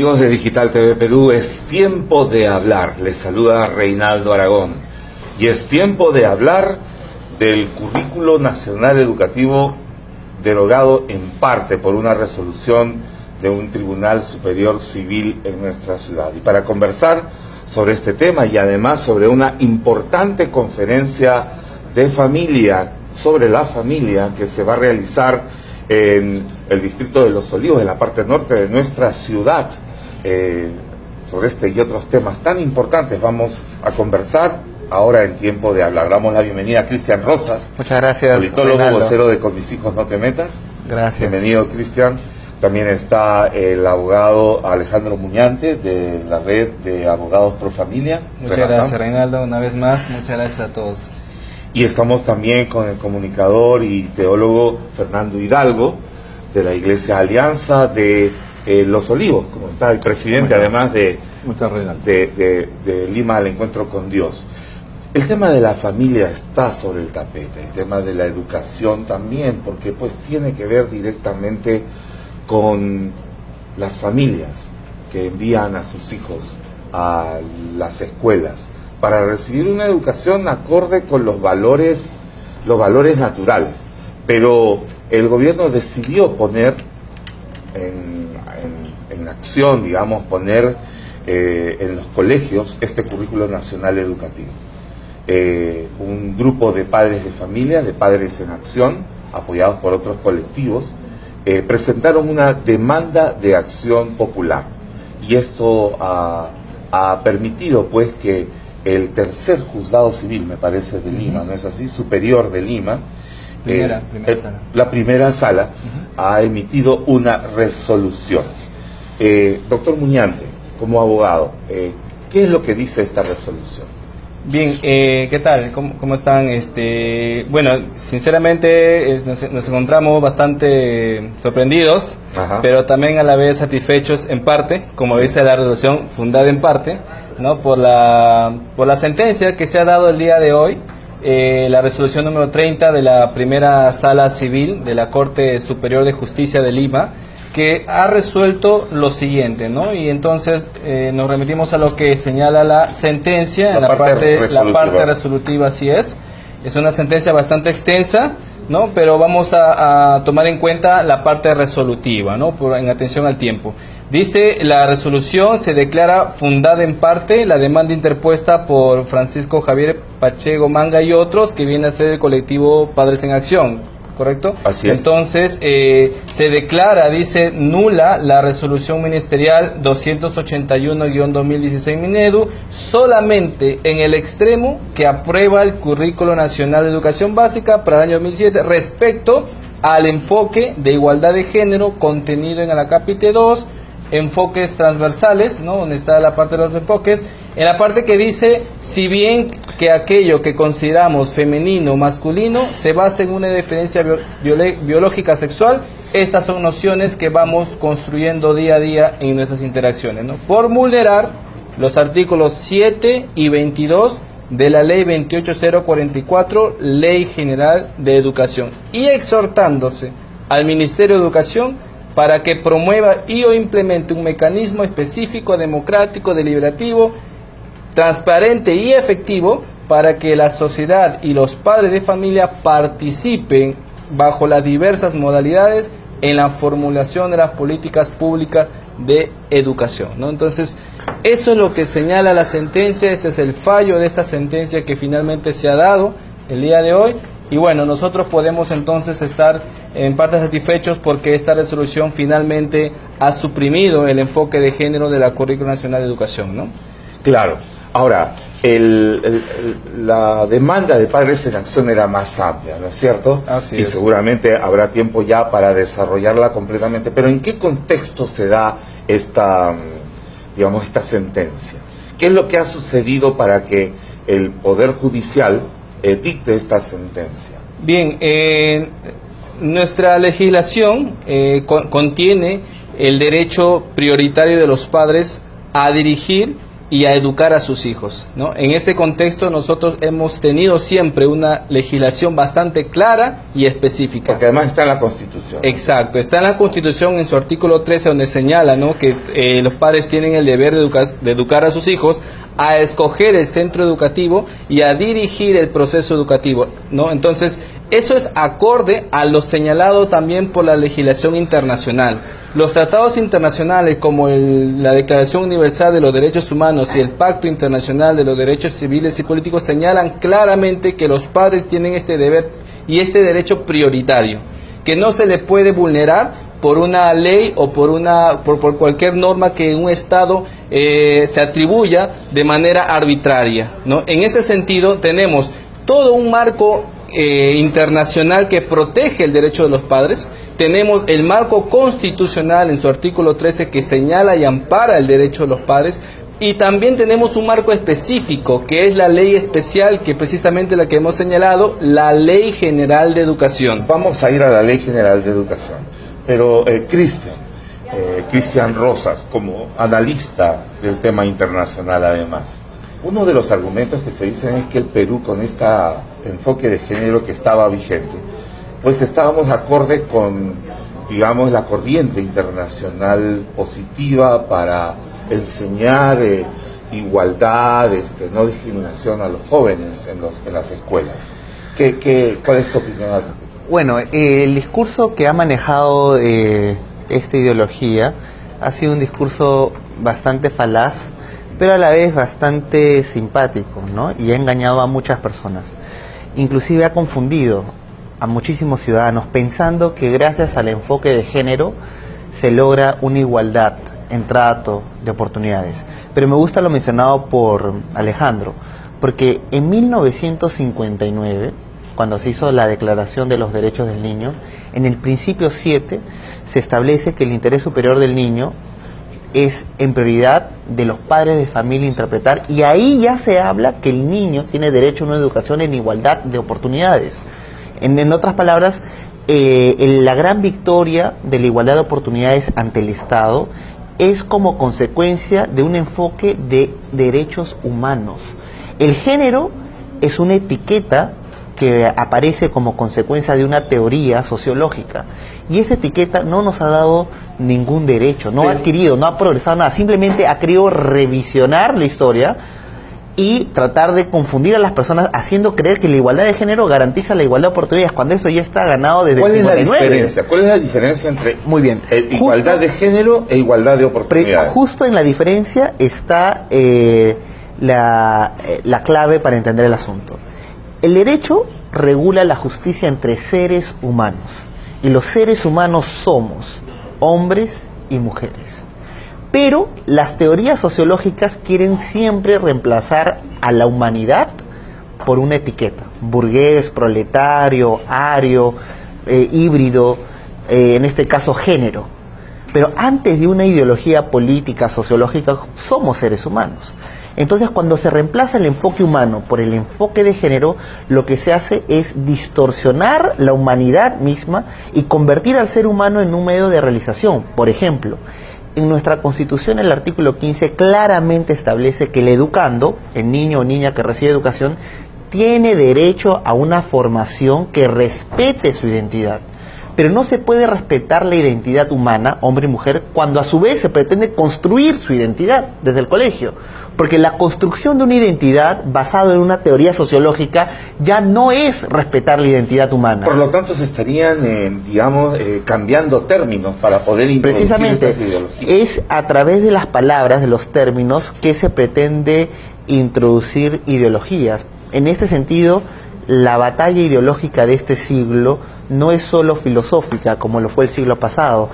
Amigos de Digital TV Perú, es tiempo de hablar. Les saluda Reinaldo Aragón. Y es tiempo de hablar del Currículo Nacional Educativo derogado en parte por una resolución de un Tribunal Superior Civil en nuestra ciudad. Y para conversar sobre este tema y además sobre una importante conferencia de familia, sobre la familia, que se va a realizar en el distrito de Los Olivos, en la parte norte de nuestra ciudad, sobre este y otros temas tan importantes, vamos a conversar ahora en tiempo de hablar. Damos la bienvenida a Cristian Rosas. Muchas gracias, politólogo, Reinaldo. Vocero de Con mis hijos no te metas. Gracias. Bienvenido, Cristian. También está el abogado Alejandro Muñante, de la red de abogados pro familia. Muchas gracias, Reinaldo, una vez más, muchas gracias a todos. Y estamos también con el comunicador y teólogo Fernando Hidalgo, de la Iglesia Alianza de Los Olivos, como está el presidente, además de Lima al Encuentro con Dios. El tema de la familia está sobre el tapete, el tema de la educación también, porque pues tiene que ver directamente con las familias que envían a sus hijos a las escuelas para recibir una educación acorde con los valores naturales. Pero el gobierno decidió poner en acción, digamos, poner en los colegios este currículo nacional educativo. Un grupo de padres de familia, de Padres en Acción, apoyados por otros colectivos, presentaron una demanda de acción popular. Y esto ha permitido, pues, que el tercer juzgado civil, me parece, de Lima, ¿no es así? Superior de Lima, Sala. La primera sala ha emitido una resolución. Doctor Muñante, como abogado, ¿qué es lo que dice esta resolución? Bien, ¿qué tal? ¿Cómo están? Bueno, sinceramente nos encontramos bastante sorprendidos, pero también a la vez satisfechos en parte, como dice la resolución, fundada en parte, ¿no? por la sentencia que se ha dado el día de hoy, la resolución número 30 de la primera sala civil de la Corte Superior de Justicia de Lima, que ha resuelto lo siguiente, ¿no? Y entonces nos remitimos a lo que señala la sentencia, la parte resolutiva, así es. Es una sentencia bastante extensa, ¿no? Pero vamos a tomar en cuenta la parte resolutiva, ¿no? En atención al tiempo. Dice, la resolución se declara fundada en parte la demanda interpuesta por Francisco Javier Pacheco Manga y otros, que viene a ser el colectivo Padres en Acción, ¿correcto? Así es. Entonces, se declara, dice, nula la resolución ministerial 281-2016 Minedu, solamente en el extremo que aprueba el Currículo Nacional de Educación Básica para el año 2007 respecto al enfoque de igualdad de género contenido en el acápite 2, enfoques transversales, ¿no? Donde está la parte de los enfoques, en la parte que dice, si bien que aquello que consideramos femenino o masculino se basa en una diferencia biológica sexual, estas son nociones que vamos construyendo día a día en nuestras interacciones, ¿no? Por vulnerar los artículos 7 y 22 de la Ley 28044, Ley General de Educación, y exhortándose al Ministerio de Educación para que promueva y o implemente un mecanismo específico, democrático, deliberativo, transparente y efectivo para que la sociedad y los padres de familia participen bajo las diversas modalidades en la formulación de las políticas públicas de educación, ¿no? Entonces, eso es lo que señala la sentencia, ese es el fallo de esta sentencia que finalmente se ha dado el día de hoy. Y bueno, nosotros podemos entonces estar en parte satisfechos porque esta resolución finalmente ha suprimido el enfoque de género de la Currícula Nacional de Educación, ¿no? Claro. Ahora, la demanda de Padres en Acción era más amplia, ¿no es cierto? Así y es. seguramente habrá tiempo ya para desarrollarla completamente. Pero ¿en qué contexto se da esta sentencia? ¿Qué es lo que ha sucedido para que el Poder Judicial dicte esta sentencia? Bien, nuestra legislación contiene el derecho prioritario de los padres a dirigir y a educar a sus hijos, ¿no? En ese contexto nosotros hemos tenido siempre una legislación bastante clara y específica. Porque además está en la Constitución. Exacto, está en la Constitución en su artículo 13 donde señala, ¿no?, que los padres tienen el deber de educar a sus hijos, a escoger el centro educativo y a dirigir el proceso educativo, ¿no? Entonces, eso es acorde a lo señalado también por la legislación internacional. Los tratados internacionales como la Declaración Universal de los Derechos Humanos y el Pacto Internacional de los Derechos Civiles y Políticos señalan claramente que los padres tienen este deber y este derecho prioritario, que no se le puede vulnerar por una ley o por cualquier norma que un Estado se atribuya de manera arbitraria, ¿no? En ese sentido tenemos todo un marco internacional que protege el derecho de los padres. Tenemos el marco constitucional en su artículo 13 que señala y ampara el derecho de los padres, y también tenemos un marco específico que es la ley especial, que precisamente la que hemos señalado, la Ley General de Educación. Vamos a ir a la Ley General de Educación, pero Cristian Rosas, como analista del tema internacional además, uno de los argumentos que se dicen es que el Perú, con este enfoque de género que estaba vigente, pues estábamos acorde con, digamos, la corriente internacional positiva para enseñar igualdad, no discriminación a los jóvenes en las escuelas. ¿Cuál es tu opinión al respecto? Bueno, el discurso que ha manejado esta ideología ha sido un discurso bastante falaz, pero a la vez bastante simpático, ¿no? Y ha engañado a muchas personas. Inclusive ha confundido a muchísimos ciudadanos pensando que gracias al enfoque de género se logra una igualdad en trato de oportunidades. Pero me gusta lo mencionado por Alejandro, porque en 1959, cuando se hizo la Declaración de los Derechos del Niño, en el principio 7 se establece que el interés superior del niño es en prioridad de los padres de familia interpretar, y ahí ya se habla que el niño tiene derecho a una educación en igualdad de oportunidades. En otras palabras, la gran victoria de la igualdad de oportunidades ante el Estado es como consecuencia de un enfoque de derechos humanos. El género es una etiqueta que aparece como consecuencia de una teoría sociológica, y esa etiqueta no nos ha dado ningún derecho, no ha adquirido, no ha progresado nada, simplemente ha querido revisionar la historia y tratar de confundir a las personas haciendo creer que la igualdad de género garantiza la igualdad de oportunidades, cuando eso ya está ganado desde el 59. ¿Cuál es la diferencia entre Muy bien. igualdad de género e igualdad de oportunidades? Justo en la diferencia está la clave para entender el asunto. El derecho regula la justicia entre seres humanos, y los seres humanos somos hombres y mujeres. Pero las teorías sociológicas quieren siempre reemplazar a la humanidad por una etiqueta: burgués, proletario, ario, híbrido, en este caso género. Pero antes de una ideología política, sociológica, somos seres humanos. Entonces, cuando se reemplaza el enfoque humano por el enfoque de género, lo que se hace es distorsionar la humanidad misma y convertir al ser humano en un medio de realización. Por ejemplo, en nuestra Constitución el artículo 15 claramente establece que el educando, el niño o niña que recibe educación, tiene derecho a una formación que respete su identidad. Pero no se puede respetar la identidad humana, hombre y mujer, cuando a su vez se pretende construir su identidad desde el colegio. Porque la construcción de una identidad basada en una teoría sociológica ya no es respetar la identidad humana. Por lo tanto, se estarían, cambiando términos para poder introducir precisamente estas ideologías. Es a través de las palabras, de los términos, que se pretende introducir ideologías. En este sentido, la batalla ideológica de este siglo no es solo filosófica como lo fue el siglo pasado.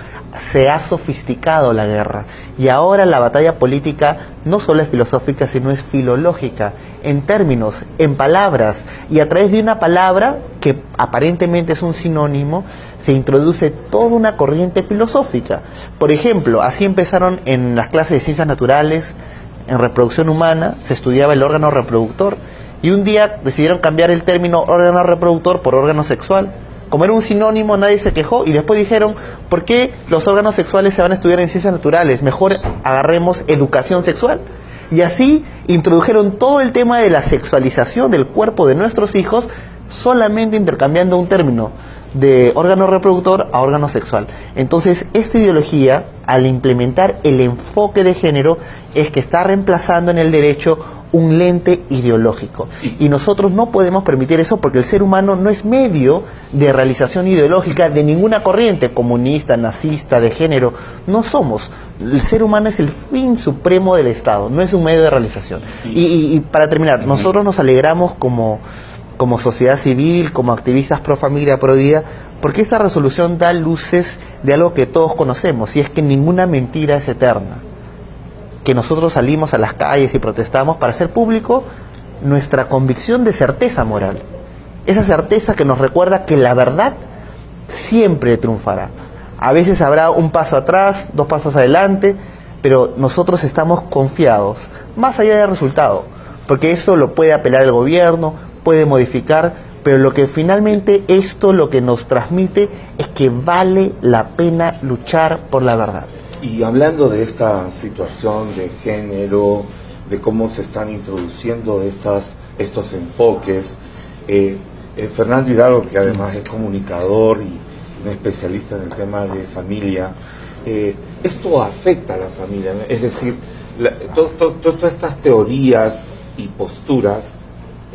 Se ha sofisticado la guerra, y ahora la batalla política no solo es filosófica, sino es filológica, en términos, en palabras, y a través de una palabra que aparentemente es un sinónimo, se introduce toda una corriente filosófica. Por ejemplo, así empezaron en las clases de ciencias naturales, en reproducción humana, se estudiaba el órgano reproductor, y un día decidieron cambiar el término órgano reproductor por órgano sexual. Como era un sinónimo, nadie se quejó, y después dijeron: ¿por qué los órganos sexuales se van a estudiar en ciencias naturales? Mejor agarremos educación sexual. Y así introdujeron todo el tema de la sexualización del cuerpo de nuestros hijos, solamente intercambiando un término de órgano reproductor a órgano sexual. Entonces, esta ideología, al implementar el enfoque de género, es que está reemplazando en el derecho un lente ideológico. Y nosotros no podemos permitir eso, porque el ser humano no es medio de realización ideológica de ninguna corriente, comunista, nazista, de género. No somos. El ser humano es el fin supremo del Estado, no es un medio de realización. Y para terminar, nosotros nos alegramos como sociedad civil, como activistas pro familia, pro vida, porque esta resolución da luces de algo que todos conocemos, y es que ninguna mentira es eterna. Que nosotros salimos a las calles y protestamos para hacer público nuestra convicción de certeza moral. Esa certeza que nos recuerda que la verdad siempre triunfará. A veces habrá un paso atrás, 2 pasos adelante, pero nosotros estamos confiados, más allá del resultado, porque eso lo puede apelar el gobierno, puede modificar, pero lo que finalmente esto lo que nos transmite es que vale la pena luchar por la verdad. Y hablando de esta situación de género, de cómo se están introduciendo estos enfoques, Fernando Hidalgo, que además es comunicador y un especialista en el tema de familia, esto afecta a la familia, ¿no? Es decir, todas estas teorías y posturas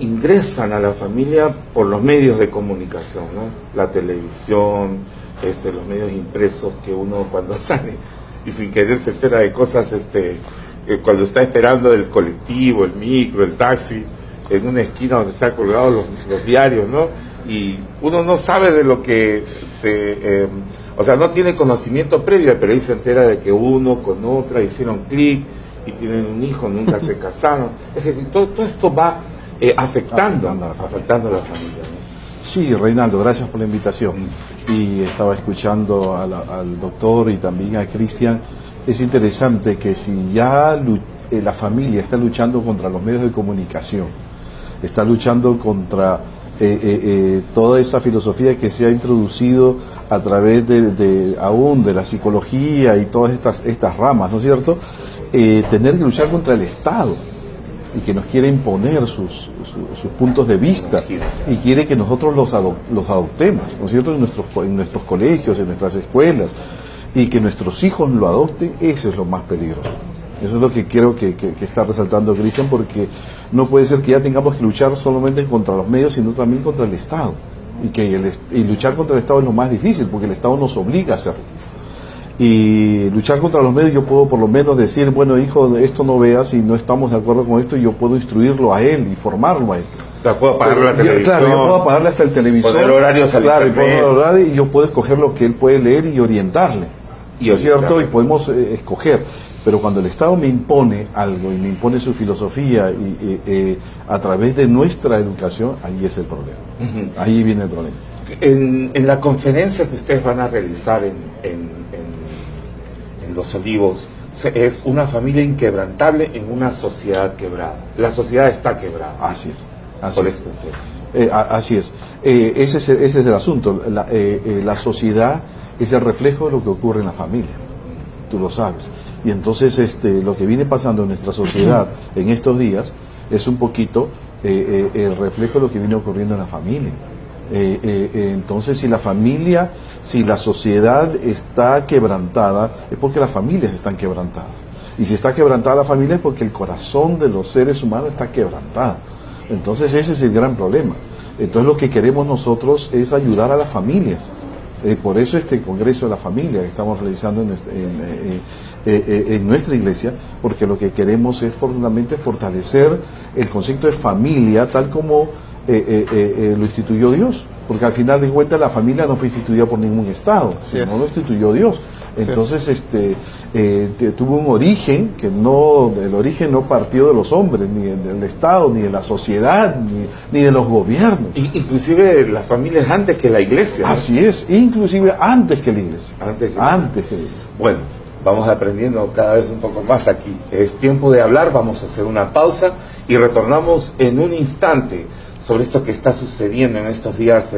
ingresan a la familia por los medios de comunicación, ¿no? La televisión, los medios impresos, que uno cuando sale y sin querer se entera de cosas, cuando está esperando el colectivo, el micro, el taxi, en una esquina donde están colgados los diarios, ¿no? Y uno no sabe de lo que o sea, no tiene conocimiento previo, pero ahí se entera de que uno con otra hicieron clic y tienen un hijo, nunca se casaron. Es decir, todo esto va afectando a la familia, ¿no? Sí, Reinaldo, gracias por la invitación. Y estaba escuchando al doctor y también a Cristian. Es interesante que si ya la familia está luchando contra los medios de comunicación, está luchando contra toda esa filosofía que se ha introducido a través aún de la psicología y todas estas ramas, ¿no es cierto? Tener que luchar contra el Estado, y que nos quiere imponer sus puntos de vista y quiere que nosotros los adoptemos, ¿no es cierto?, en nuestros colegios, en nuestras escuelas, y que nuestros hijos lo adopten. Eso es lo más peligroso. Eso es lo que quiero que está resaltando Cristian, porque no puede ser que ya tengamos que luchar solamente contra los medios, sino también contra el Estado, y luchar contra el Estado es lo más difícil, porque el Estado nos obliga a hacerlo. Y luchar contra los medios, yo puedo por lo menos decir, bueno, hijo, esto no veas, y no estamos de acuerdo con esto, y yo puedo instruirlo a él y formarlo a él. Claro, puedo apagarle la televisión. Claro, yo puedo apagarle hasta el televisor. Poner horarios al internet. Y yo puedo escoger lo que él puede leer y orientarle. ¿No es cierto? Y podemos escoger. Pero cuando el Estado me impone algo y me impone su filosofía a través de nuestra educación, ahí es el problema. Ahí viene el problema. En la conferencia que ustedes van a realizar en Los Olivos, es una familia inquebrantable en una sociedad quebrada. La sociedad está quebrada. Así es. Así es. Ese es el asunto. La sociedad es el reflejo de lo que ocurre en la familia. Tú lo sabes. Y entonces lo que viene pasando en nuestra sociedad en estos días es un poquito el reflejo de lo que viene ocurriendo en la familia. Entonces, si la sociedad está quebrantada, es porque las familias están quebrantadas. Y si está quebrantada la familia es porque el corazón de los seres humanos está quebrantado. Entonces ese es el gran problema. Entonces lo que queremos nosotros es ayudar a las familias. Por eso este Congreso de la Familia que estamos realizando en nuestra iglesia, porque lo que queremos es fundamentalmente fortalecer el concepto de familia tal como lo instituyó Dios, porque al final de cuentas la familia no fue instituida por ningún Estado, sino lo instituyó Dios. Entonces tuvo un origen que el origen no partió de los hombres, ni del Estado, ni de la sociedad, ni de los gobiernos. Inclusive las familias antes que la iglesia, ¿no? Así es, inclusive antes que la iglesia. Antes que la iglesia. Bueno, vamos aprendiendo cada vez un poco más aquí. Es tiempo de hablar, vamos a hacer una pausa y retornamos en un instante sobre esto que está sucediendo en estos días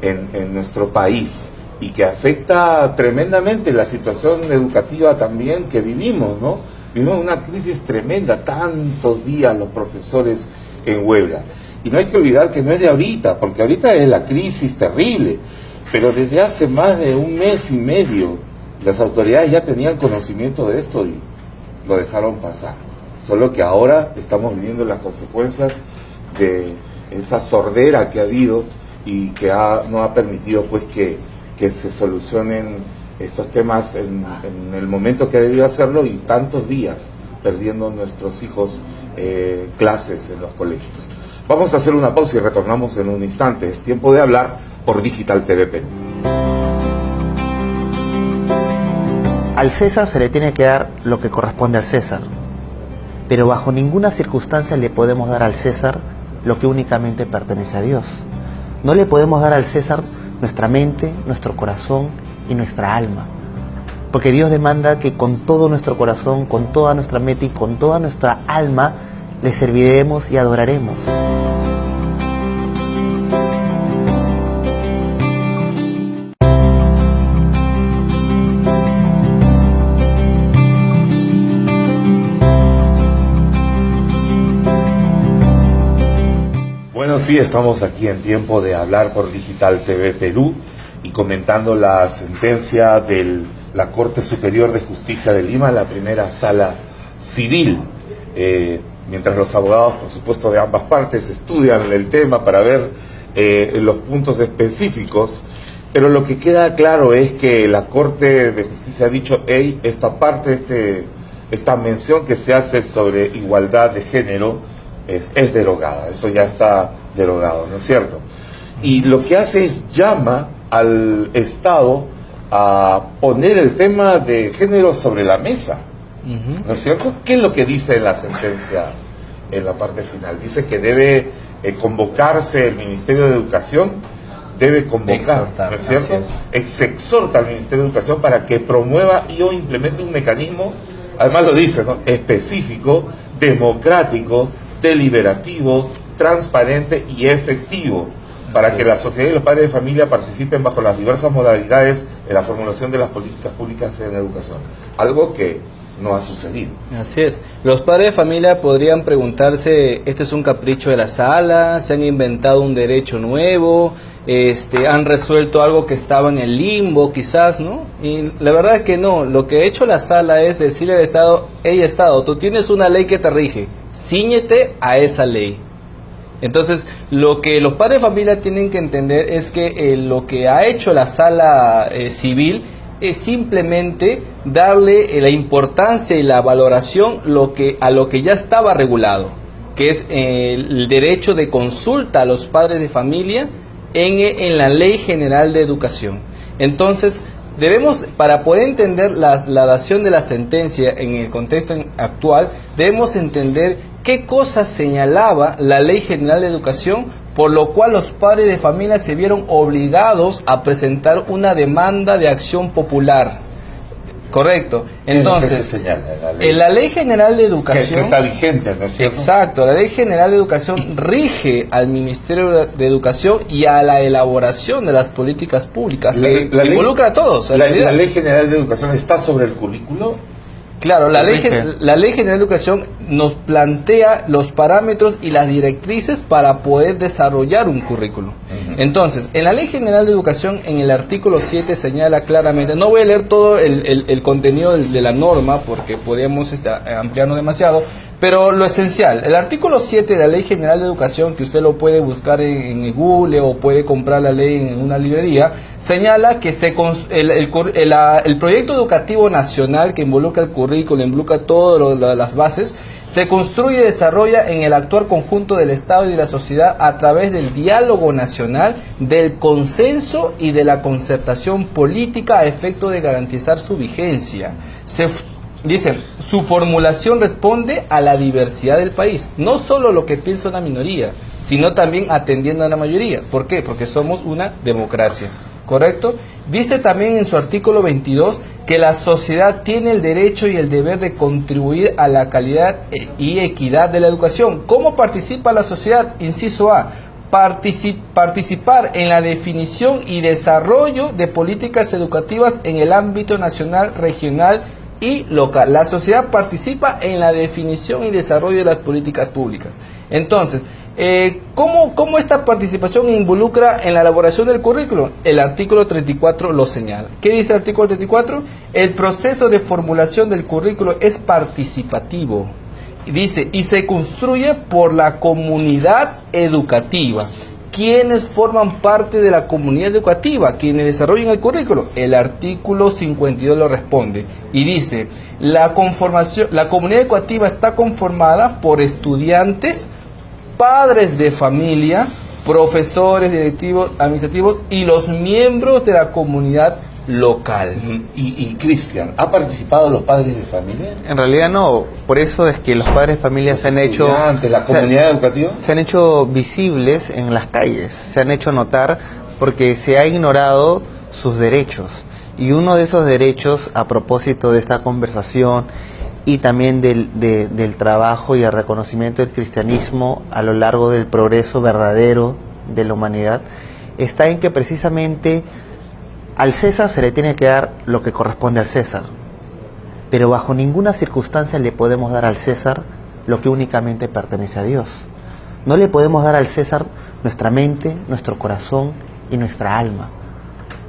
en nuestro país y que afecta tremendamente la situación educativa también que vivimos, ¿no? Vivimos una crisis tremenda, tantos días los profesores en huelga. Y no hay que olvidar que no es de ahorita, porque ahorita es la crisis terrible, pero desde hace más de un mes y medio las autoridades ya tenían conocimiento de esto y lo dejaron pasar. Solo que ahora estamos viviendo las consecuencias de esa sordera que ha habido y que no ha permitido pues que se solucionen estos temas en el momento que debió hacerlo, y tantos días perdiendo nuestros hijos clases en los colegios. Vamos a hacer una pausa y retornamos en un instante. Es tiempo de hablar por Digital TV Perú. Al César se le tiene que dar lo que corresponde al César, pero bajo ninguna circunstancia le podemos dar al César lo que únicamente pertenece a Dios. No le podemos dar al César nuestra mente, nuestro corazón y nuestra alma, porque Dios demanda que con todo nuestro corazón, con toda nuestra mente y con toda nuestra alma le serviremos y adoraremos. Bueno, sí, estamos aquí en tiempo de hablar por Digital TV Perú y comentando la sentencia de la Corte Superior de Justicia de Lima, la primera sala civil. Mientras los abogados, por supuesto, de ambas partes estudian el tema para ver los puntos específicos, pero lo que queda claro es que la Corte de Justicia ha dicho: hey, esta parte, esta mención que se hace sobre igualdad de género es derogada, eso ya está derogado, ¿no es cierto? Y lo que hace es llama al Estado a poner el tema de género sobre la mesa, ¿no es cierto? ¿Qué es lo que dice en la sentencia, en la parte final? Dice que debe convocarse el Ministerio de Educación, debe convocar, exhortar, ¿no es cierto? Exhorta al Ministerio de Educación para que promueva y o implemente un mecanismo, además lo dice, ¿no?, específico, democrático, deliberativo, transparente y efectivo, para que la sociedad y los padres de familia participen bajo las diversas modalidades en la formulación de las políticas públicas en educación. Algo que no ha sucedido. Así es. Los padres de familia podrían preguntarse: ¿esto es un capricho de la sala? ¿Se han inventado un derecho nuevo? ¿Han resuelto algo que estaba en el limbo, quizás, no? Y la verdad es que no. Lo que ha hecho la sala es decirle al Estado: hey, Estado, tú tienes una ley que te rige, cíñete a esa ley. Entonces, lo que los padres de familia tienen que entender es que lo que ha hecho la sala civil es simplemente darle la importancia y la valoración a lo que ya estaba regulado, que es el derecho de consulta a los padres de familia en la Ley General de Educación. Entonces, debemos, para poder entender la dación de la sentencia en el contexto actual, debemos entender qué cosas señalaba la Ley General de Educación, por lo cual los padres de familia se vieron obligados a presentar una demanda de acción popular. Correcto. Entonces, ¿qué se señala en la ley? En la Ley General de Educación, que está vigente, ¿no es cierto? Exacto, la Ley General de Educación rige al Ministerio de Educación y a la elaboración de las políticas públicas, que involucra a todos. La Ley General de Educación está sobre el currículo. Claro, la Ley General de Educación nos plantea los parámetros y las directrices para poder desarrollar un currículo. Entonces, en la Ley General de Educación, en el artículo 7 señala claramente, no voy a leer todo el contenido de la norma porque podríamos ampliarnos demasiado, pero lo esencial, el artículo 7 de la Ley General de Educación, que usted lo puede buscar en Google o puede comprar la ley en una librería, señala que el proyecto educativo nacional que involucra el currículo, involucra todas las bases, se construye y desarrolla en el actuar conjunto del Estado y de la sociedad a través del diálogo nacional, del consenso y de la concertación política a efecto de garantizar su vigencia. Dicen, su formulación responde a la diversidad del país, no solo lo que piensa una minoría, sino también atendiendo a la mayoría. ¿Por qué? Porque somos una democracia, ¿correcto? Dice también en su artículo 22 que la sociedad tiene el derecho y el deber de contribuir a la calidad y equidad de la educación. ¿Cómo participa la sociedad? Inciso A, participar en la definición y desarrollo de políticas educativas en el ámbito nacional, regional y local. La sociedad participa en la definición y desarrollo de las políticas públicas. Entonces, ¿cómo esta participación involucra en la elaboración del currículo? El artículo 34 lo señala. ¿Qué dice el artículo 34? El proceso de formulación del currículo es participativo. Dice, y se construye por la comunidad educativa. ¿Quiénes forman parte de la comunidad educativa? ¿Quiénes desarrollan el currículo? El artículo 52 lo responde y dice, la comunidad educativa está conformada por estudiantes, padres de familia, profesores, directivos, administrativos y los miembros de la comunidad local. Y Cristian, ¿ha participado los padres de familia? En realidad no, por eso es que los padres de familia Los se han hecho... ¿La comunidad educativa? Se han hecho visibles en las calles, se han hecho notar porque se ha ignorado sus derechos. Y uno de esos derechos, a propósito de esta conversación y también del trabajo y el reconocimiento del cristianismo a lo largo del progreso verdadero de la humanidad, está en que precisamente al César se le tiene que dar lo que corresponde al César, pero bajo ninguna circunstancia le podemos dar al César lo que únicamente pertenece a Dios. No le podemos dar al César nuestra mente, nuestro corazón y nuestra alma,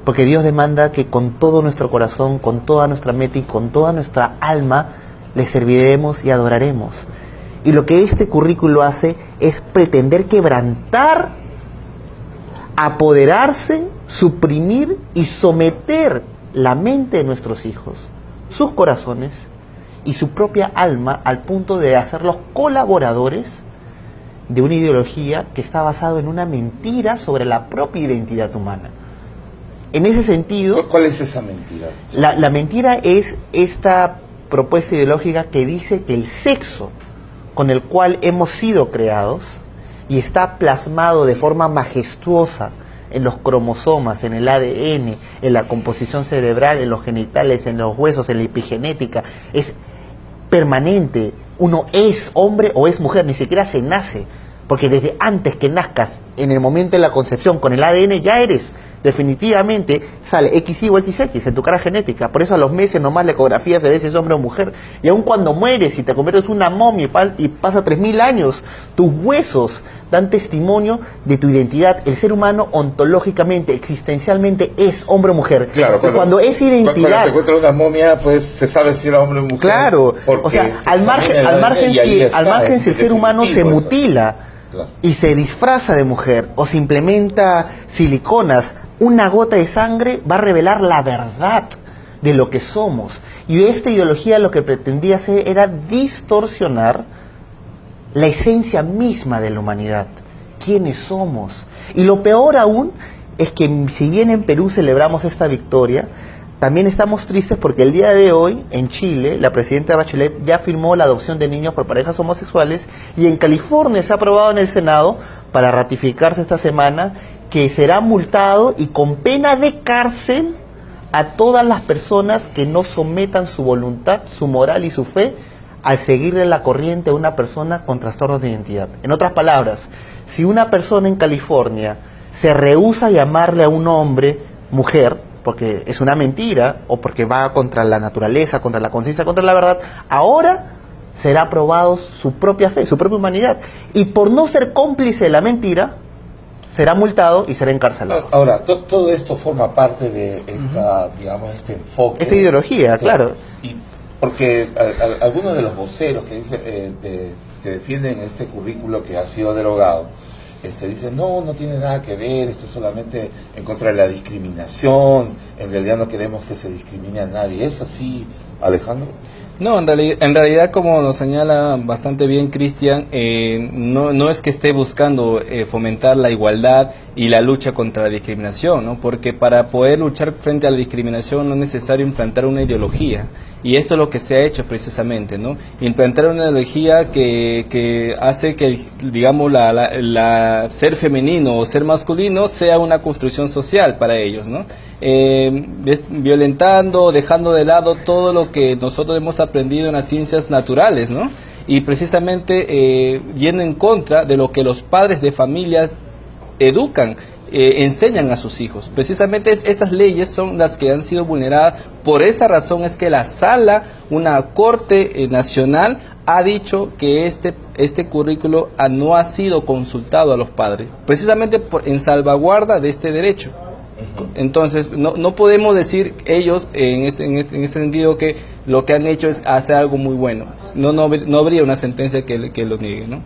porque Dios demanda que con todo nuestro corazón, con toda nuestra mente y con toda nuestra alma le serviremos y adoraremos. Y lo que este currículo hace es pretender quebrantar, apoderarse, suprimir y someter la mente de nuestros hijos, sus corazones y su propia alma, al punto de hacerlos colaboradores de una ideología que está basada en una mentira sobre la propia identidad humana. En ese sentido... ¿Cuál es esa mentira? La mentira es esta propuesta ideológica que dice que el sexo con el cual hemos sido creados y está plasmado de forma majestuosa en los cromosomas, en el ADN, en la composición cerebral, en los genitales, en los huesos, en la epigenética, es permanente. Uno es hombre o es mujer, ni siquiera se nace, porque desde antes que nazcas, en el momento de la concepción, con el ADN ya eres. Definitivamente sale XY o XX en tu cara genética. Por eso a los meses nomás la ecografía se ve si es hombre o mujer. Y aun cuando mueres y te conviertes en una momia y pasa 3000 años, tus huesos dan testimonio de tu identidad. El ser humano ontológicamente, existencialmente es hombre o mujer. Claro, cuando esa identidad... Cuando se encuentra una momia, pues se sabe si era hombre o mujer. Claro, o sea, al margen si el ser humano se mutila, claro, y se disfraza de mujer o se implementa siliconas, una gota de sangre va a revelar la verdad de lo que somos. Y esta ideología lo que pretendía hacer era distorsionar la esencia misma de la humanidad, quiénes somos. Y lo peor aún es que si bien en Perú celebramos esta victoria, también estamos tristes porque el día de hoy en Chile la presidenta Bachelet ya firmó la adopción de niños por parejas homosexuales, y en California se ha aprobado en el Senado para ratificarse esta semana que será multado y con pena de cárcel a todas las personas que no sometan su voluntad, su moral y su fe al seguirle la corriente a una persona con trastornos de identidad. En otras palabras, si una persona en California se rehúsa a llamarle a un hombre mujer, porque es una mentira o porque va contra la naturaleza, contra la conciencia, contra la verdad, ahora será aprobado su propia fe, su propia humanidad. Y por no ser cómplice de la mentira, será multado y será encarcelado. Ahora, todo esto forma parte de esta, digamos, este enfoque. Esta ideología, claro. Y porque algunos de los voceros que dicen, que defienden este currículo que ha sido derogado, dicen, no tiene nada que ver, esto es solamente en contra de la discriminación, en realidad no queremos que se discrimine a nadie. ¿Es así, Alejandro? No, en realidad, como nos señala bastante bien Cristian, no es que esté buscando fomentar la igualdad y la lucha contra la discriminación, ¿no? Porque para poder luchar frente a la discriminación no es necesario implantar una ideología, y esto es lo que se ha hecho precisamente, ¿no? Implantar una ideología que hace que, digamos, ser femenino o ser masculino sea una construcción social para ellos, ¿no? Violentando, dejando de lado todo lo que nosotros hemos aprendido en las ciencias naturales, ¿no? Y precisamente yendo en contra de lo que los padres de familia educan enseñan a sus hijos. Precisamente estas leyes son las que han sido vulneradas. Por esa razón es que la sala, una corte nacional, ha dicho que este currículo no ha sido consultado a los padres, precisamente en salvaguarda de este derecho. Entonces, no podemos decir ellos en ese sentido que lo que han hecho es hacer algo muy bueno. No habría una sentencia que lo niegue, ¿no?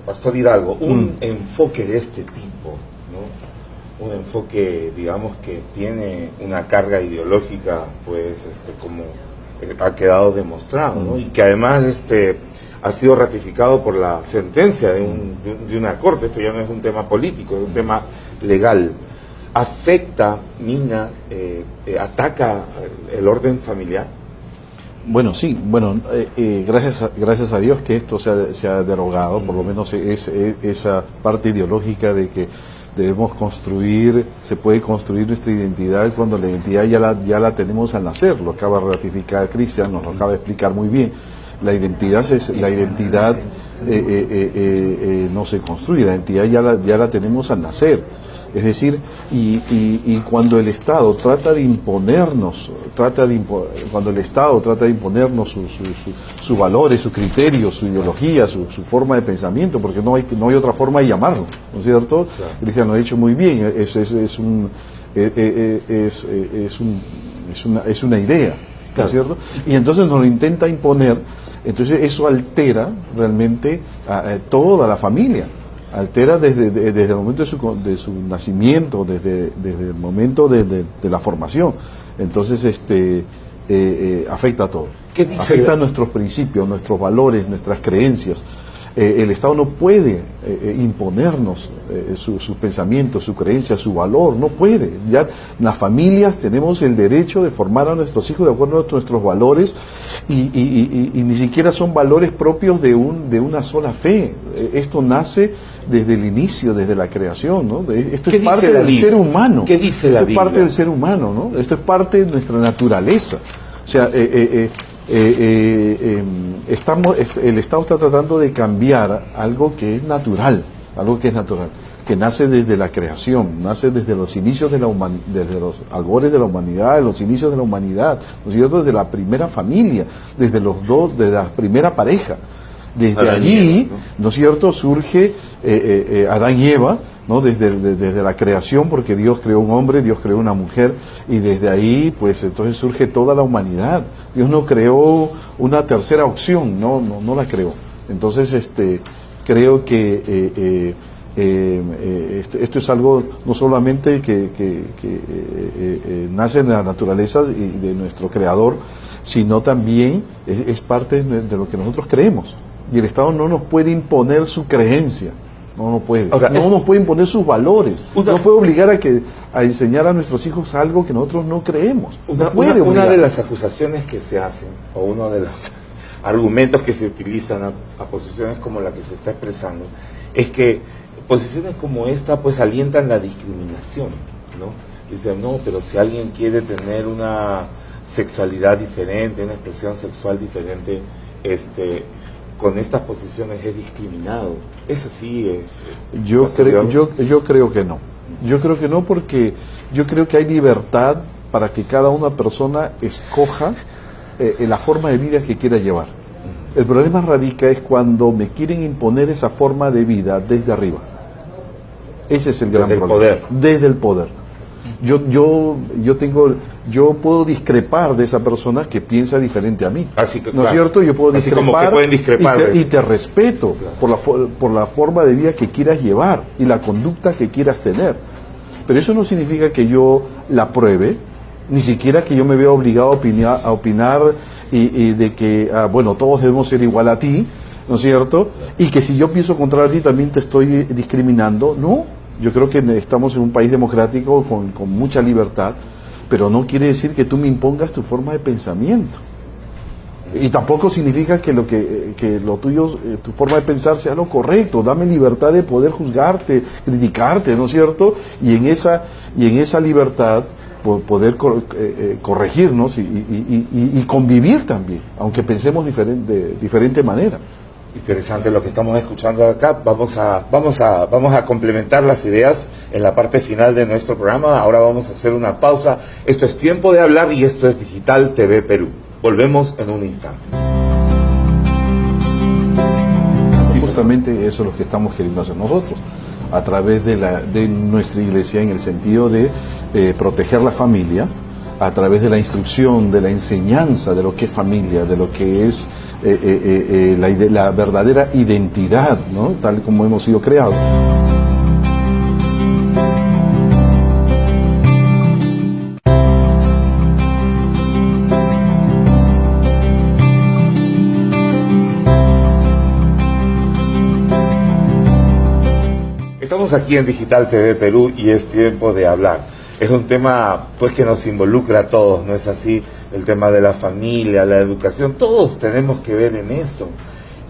Pastor Hidalgo, un enfoque de este tipo, ¿no? Un enfoque, digamos, que tiene una carga ideológica, pues, como ha quedado demostrado, ¿no? Y que además ha sido ratificado por la sentencia de una corte. Esto ya no es un tema político, es un tema legal. Afecta, mina, ataca el orden familiar. Bueno, sí, gracias a Dios que esto se ha derogado, por lo menos esa parte ideológica de que debemos se puede construir nuestra identidad cuando la identidad ya la tenemos al nacer. Lo acaba de ratificar Cristian, nos lo acaba de explicar muy bien. La identidad no se construye, la identidad ya la tenemos al nacer. Es decir, y cuando el Estado trata de imponernos, cuando el Estado trata de imponernos sus valores, sus criterios, su ideología, su forma de pensamiento, porque no hay otra forma de llamarlo, ¿no es cierto? Claro. Cristian lo ha dicho muy bien, es una idea, ¿no es cierto? Y entonces nos lo intenta imponer, entonces eso altera realmente a toda la familia. Altera desde el momento de su nacimiento, desde el momento de la formación. Entonces afecta a todo. Afecta a nuestros principios, nuestros valores, nuestras creencias. El Estado no puede imponernos sus pensamientos, su creencia, su valor, no puede. Ya las familias tenemos el derecho de formar a nuestros hijos de acuerdo a nuestros valores y ni siquiera son valores propios de una sola fe. Esto nace desde el inicio, desde la creación, ¿no? Esto es parte del ser humano. ¿Qué dice la Biblia? Esto es parte del ser humano, ¿no? Esto es parte de nuestra naturaleza. O sea, el Estado está tratando de cambiar algo que es natural, que nace desde la creación, nace desde los inicios desde los albores de la humanidad, de los inicios de la humanidad, ¿no es cierto? Desde la primera familia, desde la primera pareja. Desde Adán allí, Eva, ¿no es cierto?, surge Adán y Eva, ¿no? Desde la creación, porque Dios creó un hombre, Dios creó una mujer, y desde ahí, pues entonces surge toda la humanidad. Dios no creó una tercera opción, no la creó. Entonces, creo que esto es algo no solamente que nace en la naturaleza y de nuestro Creador, sino también es parte de lo que nosotros creemos. Y el Estado no nos puede imponer su creencia, no puede. Ahora, no nos puede imponer sus valores, no puede obligar a enseñar a nuestros hijos algo que nosotros no creemos. Una de las acusaciones que se hacen, o uno de los argumentos que se utilizan a posiciones como la que se está expresando, es que posiciones como esta pues alientan la discriminación, ¿no? Dicen, no, pero si alguien quiere tener una sexualidad diferente, una expresión sexual diferente, con estas posiciones es discriminado. ¿Es así? Yo creo que no. Yo creo que no, porque yo creo que hay libertad para que cada una persona escoja la forma de vida que quiera llevar. El problema radica es cuando me quieren imponer esa forma de vida desde arriba. Ese es el gran problema. Desde el poder. Yo puedo discrepar de esa persona que piensa diferente a mí. Así que, ¿no es cierto? Yo puedo discrepar, discrepar y te respeto, claro, por la forma de vida que quieras llevar y la conducta que quieras tener. Pero eso no significa que yo la apruebe, ni siquiera que yo me vea obligado a opinar y de que, bueno, todos debemos ser igual a ti, ¿no es cierto? Y que si yo pienso contrario a ti también te estoy discriminando. No. Yo creo que estamos en un país democrático con mucha libertad, pero no quiere decir que tú me impongas tu forma de pensamiento. Y tampoco significa que lo tuyo, tu forma de pensar sea lo correcto. Dame libertad de poder juzgarte, criticarte, ¿no es cierto? Y en esa libertad poder corregirnos y convivir también, aunque pensemos de diferente manera. Interesante lo que estamos escuchando acá. Vamos a complementar las ideas en la parte final de nuestro programa. Ahora vamos a hacer una pausa. Esto es Tiempo de Hablar y esto es Digital TV Perú. Volvemos en un instante. Justamente eso es lo que estamos queriendo hacer nosotros, a través de nuestra iglesia, en el sentido de proteger la familia, a través de la instrucción, de la enseñanza de lo que es familia, de lo que es la verdadera identidad, ¿no? Tal como hemos sido creados. Estamos aquí en Digital TV Perú y es tiempo de hablar. Es un tema pues que nos involucra a todos, ¿no es así? El tema de la familia, la educación, todos tenemos que ver en esto.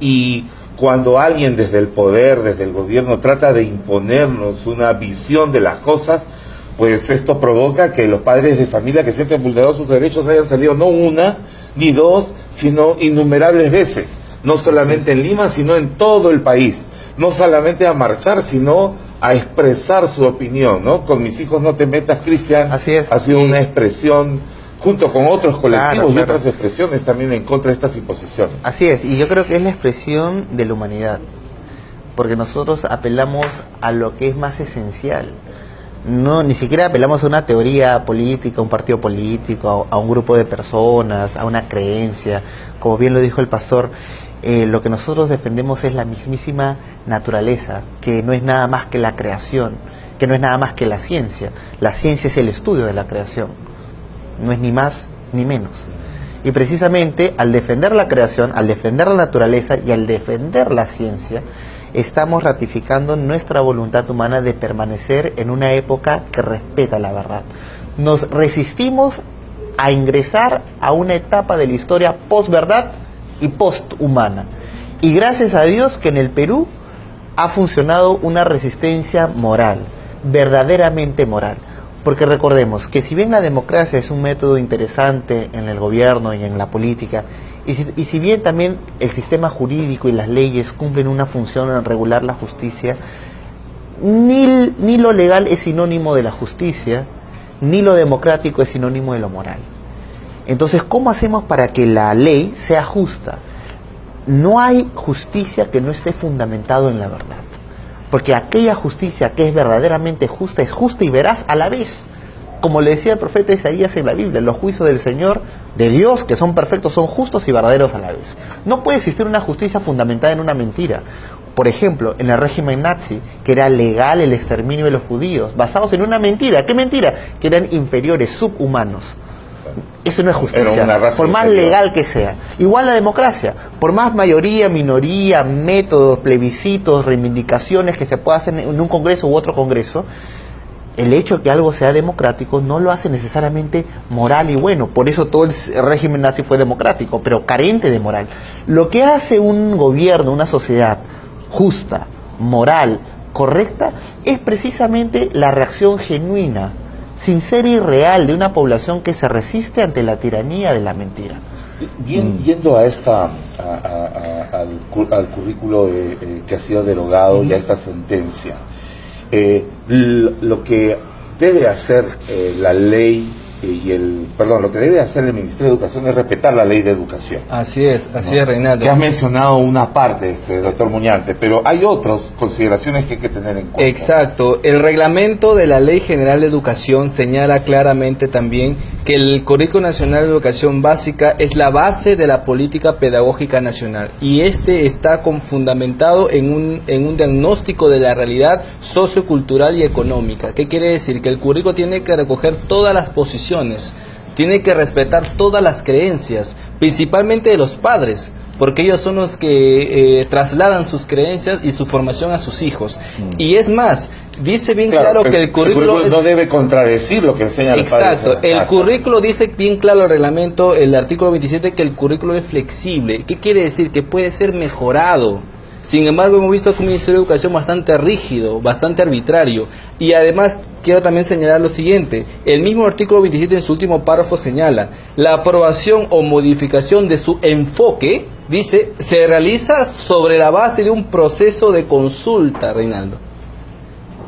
Y cuando alguien desde el poder, desde el gobierno, trata de imponernos una visión de las cosas, pues esto provoca que los padres de familia que siempre han vulnerado sus derechos hayan salido no una ni dos, sino innumerables veces. No solamente en Lima, sino en todo el país. No solamente a marchar, sino a expresar su opinión, ¿no? Con Mis Hijos No Te Metas, Cristian, Así es. ha sido una expresión, junto con otros colectivos y Claro. otras expresiones también en contra de estas imposiciones. Así es, y yo creo que es la expresión de la humanidad, porque nosotros apelamos a lo que es más esencial. No, ni siquiera apelamos a una teoría política, a un partido político, a un grupo de personas, a una creencia. Como bien lo dijo el pastor, lo que nosotros defendemos es la mismísima naturaleza, que no es nada más que la creación, que no es nada más que la ciencia. La ciencia es el estudio de la creación, no es ni más ni menos. Y precisamente al defender la creación, al defender la naturaleza y al defender la ciencia, estamos ratificando nuestra voluntad humana de permanecer en una época que respeta la verdad. Nos resistimos a ingresar a una etapa de la historia post-verdad y post-humana. Y gracias a Dios que en el Perú ha funcionado una resistencia moral, verdaderamente moral. Porque recordemos que si bien la democracia es un método interesante en el gobierno y en la política, y si bien también el sistema jurídico y las leyes cumplen una función en regular la justicia, ni lo legal es sinónimo de la justicia, ni lo democrático es sinónimo de lo moral. Entonces, ¿cómo hacemos para que la ley sea justa? No hay justicia que no esté fundamentado en la verdad. Porque aquella justicia que es verdaderamente justa es justa y veraz a la vez. Como le decía el profeta Isaías en la Biblia, los juicios del Señor, de Dios, que son perfectos, son justos y verdaderos a la vez. No puede existir una justicia fundamentada en una mentira. Por ejemplo, en el régimen nazi, que era legal el exterminio de los judíos, basados en una mentira. ¿Qué mentira? Que eran inferiores, subhumanos. Eso no es justicia, Era una raza por más inferior. legal que sea. Igual la democracia, por más mayoría, minoría, métodos, plebiscitos, reivindicaciones que se pueda hacer en un congreso u otro congreso, el hecho de que algo sea democrático no lo hace necesariamente moral y bueno. Por eso todo el régimen nazi fue democrático, pero carente de moral. Lo que hace un gobierno, una sociedad justa, moral, correcta, es precisamente la reacción genuina, sincera y real de una población que se resiste ante la tiranía de la mentira. Bien, yendo a al currículo que ha sido derogado y a esta sentencia, lo que debe hacer la ley lo que debe hacer el Ministerio de Educación es respetar la ley de educación. Así es, Reinaldo. Que has mencionado una parte, doctor Muñante, pero hay otras consideraciones que hay que tener en cuenta. Exacto. El reglamento de la Ley General de Educación señala claramente también que el Currículo Nacional de Educación Básica es la base de la política pedagógica nacional y este está fundamentado en un diagnóstico de la realidad sociocultural y económica. ¿Qué quiere decir? Que el currículo tiene que recoger todas las posiciones, tiene que respetar todas las creencias, principalmente de los padres, porque ellos son los que trasladan sus creencias y su formación a sus hijos. Y es más, dice bien claro que el currículo no debe contradecir lo que enseña el padre. Exacto, el currículo dice bien claro el reglamento, el artículo 27, que el currículo es flexible. ¿Qué quiere decir? Que puede ser mejorado. Sin embargo, hemos visto que un Ministerio de Educación bastante rígido, bastante arbitrario. Y además, quiero también señalar lo siguiente. El mismo artículo 27 en su último párrafo señala la aprobación o modificación de su enfoque Dice, se realiza sobre la base de un proceso de consulta, Reinaldo.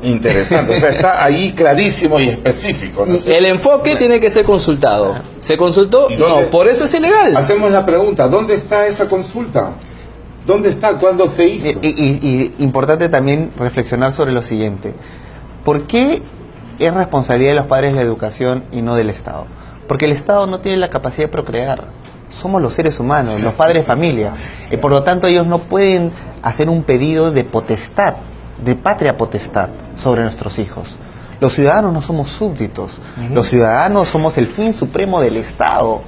Interesante, o sea, está ahí clarísimo y específico, ¿no? El enfoque tiene que ser consultado. ¿Se consultó? ¿Y dónde? No, por eso es ilegal. Hacemos la pregunta, ¿dónde está esa consulta? ¿Dónde está? ¿Cuándo se hizo? Y importante también reflexionar sobre lo siguiente. ¿Por qué es responsabilidad de los padres la educación y no del Estado? Porque el Estado no tiene la capacidad de procrear. Somos los seres humanos, los padres familia. Por lo tanto, ellos no pueden hacer un pedido de potestad, de patria potestad sobre nuestros hijos. Los ciudadanos no somos súbditos. Los ciudadanos somos el fin supremo del Estado.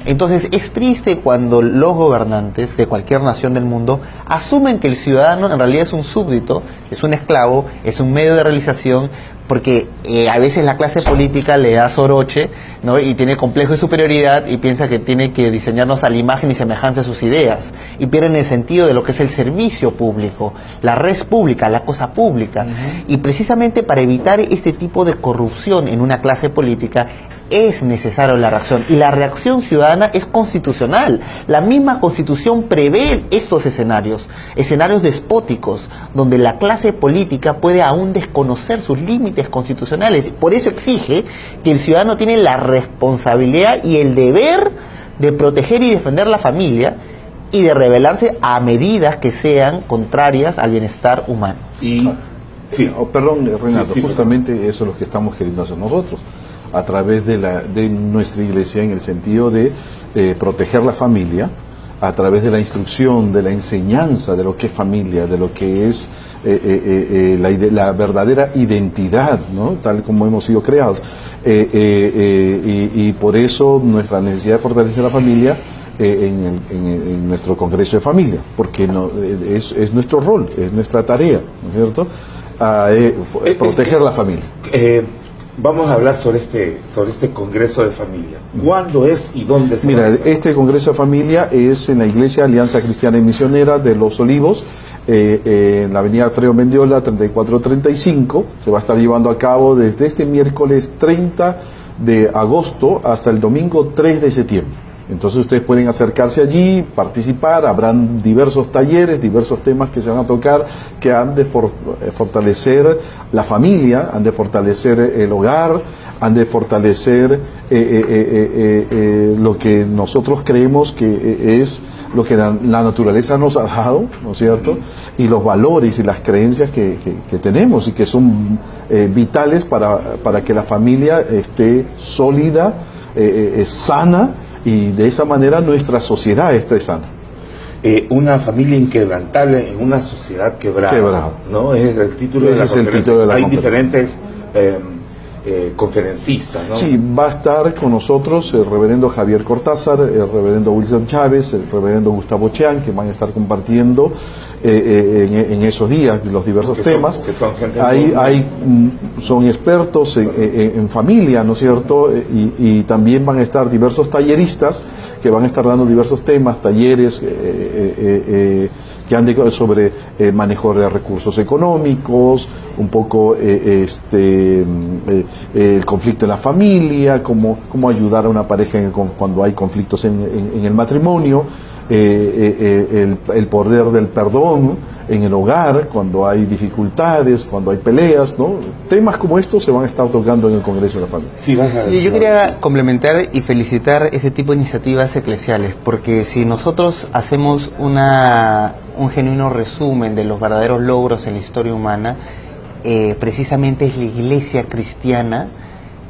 Entonces es triste cuando los gobernantes de cualquier nación del mundo asumen que el ciudadano en realidad es un súbdito, es un esclavo, es un medio de realización, porque a veces la clase política le da soroche, ¿no? Y tiene complejo de superioridad y piensa que tiene que diseñarnos a la imagen y semejanza de sus ideas, y pierden el sentido de lo que es el servicio público, la res pública, la cosa pública. Y precisamente para evitar este tipo de corrupción en una clase política es necesaria la reacción, y la reacción ciudadana es constitucional. La misma Constitución prevé estos escenarios despóticos, donde la clase política puede aún desconocer sus límites constitucionales. Por eso exige que el ciudadano tiene la responsabilidad y el deber de proteger y defender la familia y de rebelarse a medidas que sean contrarias al bienestar humano. Y sí, Perdón, Renato, Sí, justamente eso es lo que estamos queriendo hacer nosotros, a través de nuestra iglesia, en el sentido de proteger la familia, a través de la instrucción, de la enseñanza de lo que es familia, de lo que es la verdadera identidad, ¿no? Tal como hemos sido creados. Y por eso nuestra necesidad de fortalecer la familia en nuestro Congreso de Familia, porque es nuestro rol, es nuestra tarea, ¿no es cierto? Proteger la familia. Vamos a hablar sobre este Congreso de Familia. ¿Cuándo es y dónde se va a hacer? Este Congreso de Familia es en la Iglesia Alianza Cristiana y Misionera de Los Olivos, en la avenida Alfredo Mendiola 3435. Se va a estar llevando a cabo desde este miércoles 30 de agosto hasta el domingo 3 de septiembre. Entonces ustedes pueden acercarse allí, participar, habrán diversos talleres, diversos temas que se van a tocar, que han de fortalecer la familia, han de fortalecer el hogar, han de fortalecer lo que nosotros creemos que es lo que la naturaleza nos ha dado, ¿no es cierto? Y los valores y las creencias que tenemos y que son vitales para que la familia esté sólida, sana, y de esa manera nuestra sociedad esté sana. Una familia inquebrantable en una sociedad quebrada. ¿No? Es el título de la Ese es el título de la Hay conferencia. diferentes conferencistas, ¿no? Sí, va a estar con nosotros el reverendo Javier Cortázar, el reverendo Wilson Chávez, el reverendo Gustavo Chean, que van a estar compartiendo en esos días los diversos temas. Son expertos en familia, ¿no es cierto? Y también van a estar diversos talleristas que van a estar dando diversos temas, talleres que han sobre manejo de recursos económicos, un poco el conflicto en la familia, cómo ayudar a una pareja cuando hay conflictos en el matrimonio, el poder del perdón en el hogar, cuando hay dificultades, cuando hay peleas, ¿no? Temas como estos se van a estar tocando en el Congreso de la Familia. Sí, Yo quería complementar y felicitar ese tipo de iniciativas eclesiales, porque si nosotros hacemos un genuino resumen de los verdaderos logros en la historia humana, precisamente es la iglesia cristiana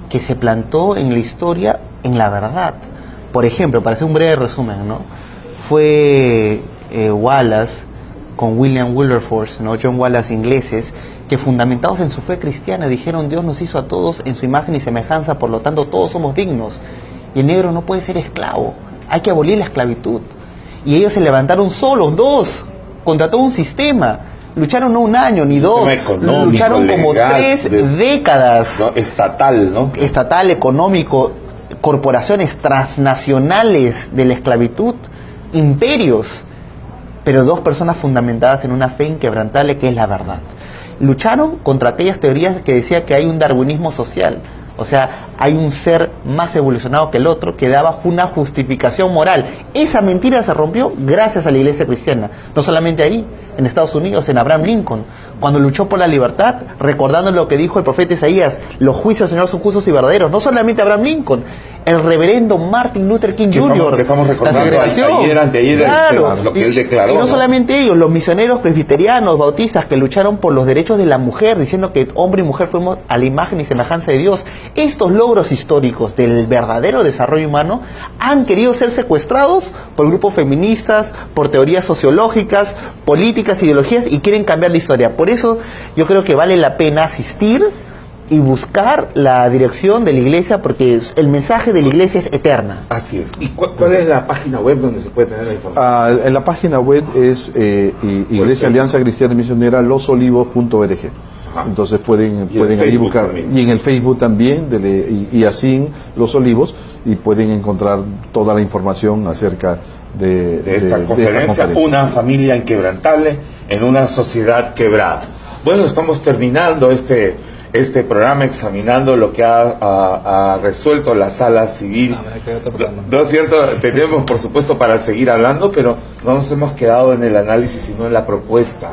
que se plantó en la historia en la verdad. Por ejemplo, para hacer un breve resumen, ¿no? Fue Wallace con William Wilberforce, ¿no? John Wallace, ingleses, que fundamentados en su fe cristiana dijeron: Dios nos hizo a todos en su imagen y semejanza, por lo tanto todos somos dignos, y el negro no puede ser esclavo, hay que abolir la esclavitud. Y ellos se levantaron solos, dos, contra todo un sistema. Lucharon no un año ni dos, lucharon como legal, 3 décadas. ¿No? Estatal, ¿no? Estatal, económico, corporaciones transnacionales de la esclavitud, imperios, pero dos personas fundamentadas en una fe inquebrantable que es la verdad. Lucharon contra aquellas teorías que decían que hay un darwinismo social. O sea, hay un ser más evolucionado que el otro que daba una justificación moral. Esa mentira se rompió gracias a la iglesia cristiana. No solamente ahí, en Estados Unidos, en Abraham Lincoln, cuando luchó por la libertad, recordando lo que dijo el profeta Isaías: los juicios del Señor son justos y verdaderos. No solamente Abraham Lincoln, el reverendo Martin Luther King Jr., que estamos recordando la segregación, anteayer, claro, lo que él declaró. y no solamente ellos, los misioneros presbiterianos, bautistas, que lucharon por los derechos de la mujer, diciendo que hombre y mujer fuimos a la imagen y semejanza de Dios. Estos logros históricos del verdadero desarrollo humano han querido ser secuestrados por grupos feministas, por teorías sociológicas, políticas, ideologías, y quieren cambiar la historia. Por eso yo creo que vale la pena asistir y buscar la dirección de la iglesia, porque el mensaje de la iglesia es eterna. Así es. ¿Y cuál es la página web donde se puede tener la información? En la página web es Iglesia Alianza Cristiana Misionera losolivos.org. Entonces pueden ahí buscar. También. Y en el Facebook también, y así Los Olivos, y pueden encontrar toda la información acerca de esta conferencia. Una familia inquebrantable en una sociedad quebrada. Bueno, estamos terminando este programa examinando lo que ha resuelto la Sala Civil. No es cierto, tenemos por supuesto para seguir hablando, pero no nos hemos quedado en el análisis, sino en la propuesta.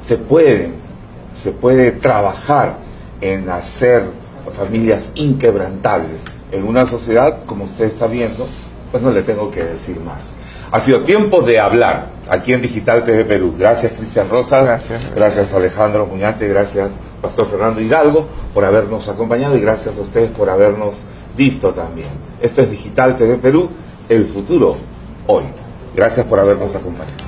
Se puede trabajar en hacer familias inquebrantables en una sociedad, como usted está viendo, pues no le tengo que decir más. Ha sido tiempo de hablar aquí en Digital TV Perú. Gracias, Cristian Rosas. Gracias, Alejandro Muñante. Gracias, Pastor Fernando Hidalgo, por habernos acompañado, y gracias a ustedes por habernos visto también. Esto es Digital TV Perú, el futuro hoy. Gracias por habernos acompañado.